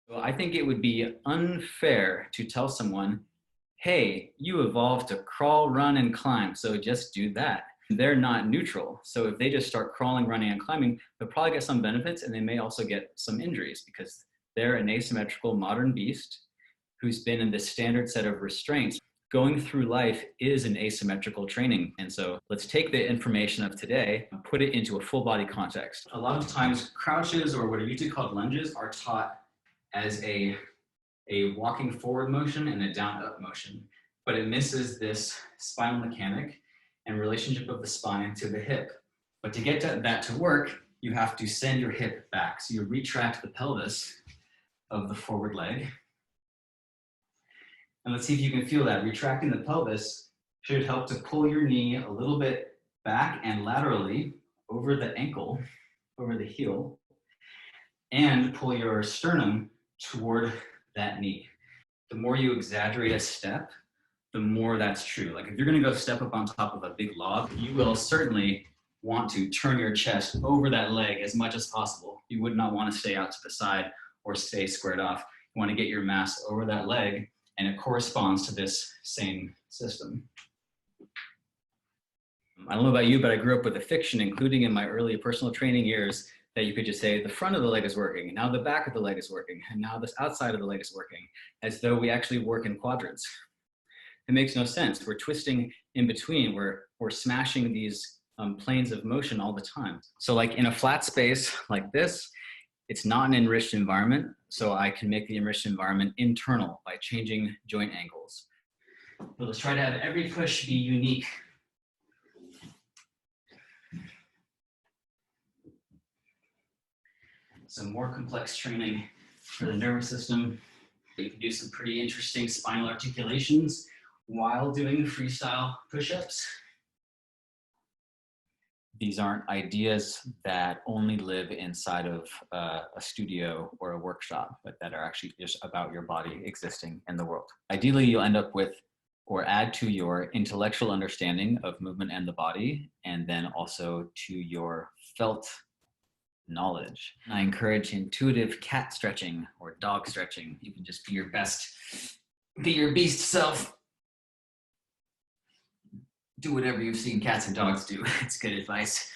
So I think it would be unfair to tell someone, hey, you evolved to crawl, run, and climb, so just do that. They're not neutral. So if they just start crawling, running, and climbing, they'll probably get some benefits, and they may also get some injuries because they're an asymmetrical modern beast who's been in this standard set of restraints. Going through life is an asymmetrical training. And so let's take the information of today and put it into a full body context. A lot of times crouches, or what are usually called lunges, are taught as a walking forward motion and a down up motion, but it misses this spinal mechanic and relationship of the spine to the hip. But to get that to work, you have to send your hip back. So you retract the pelvis of the forward leg. And let's see if you can feel that. Retracting the pelvis should help to pull your knee a little bit back and laterally over the ankle, over the heel, and pull your sternum toward that knee. The more you exaggerate a step, the more that's true. Like if you're gonna go step up on top of a big log, you will certainly want to turn your chest over that leg as much as possible. You would not want to stay out to the side or stay squared off. You want to get your mass over that leg, and it corresponds to this same system. I don't know about you, but I grew up with a fiction, including in my early personal training years, that you could just say the front of the leg is working, and now the back of the leg is working, and now this outside of the leg is working, as though we actually work in quadrants. It makes no sense. We're twisting in between. We're smashing these planes of motion all the time. So like in a flat space like this, it's not an enriched environment, so I can make the enriched environment internal by changing joint angles. But let's try to have every push be unique. Some more complex training for the nervous system. You can do some pretty interesting spinal articulations while doing freestyle push-ups. These aren't ideas that only live inside of a studio or a workshop, but that are actually just about your body existing in the world. Ideally, you'll end up with or add to your intellectual understanding of movement and the body, and then also to your felt knowledge. I encourage intuitive cat stretching or dog stretching. You can just be your best, be your beast self. Do whatever you've seen cats and dogs do. It's good advice.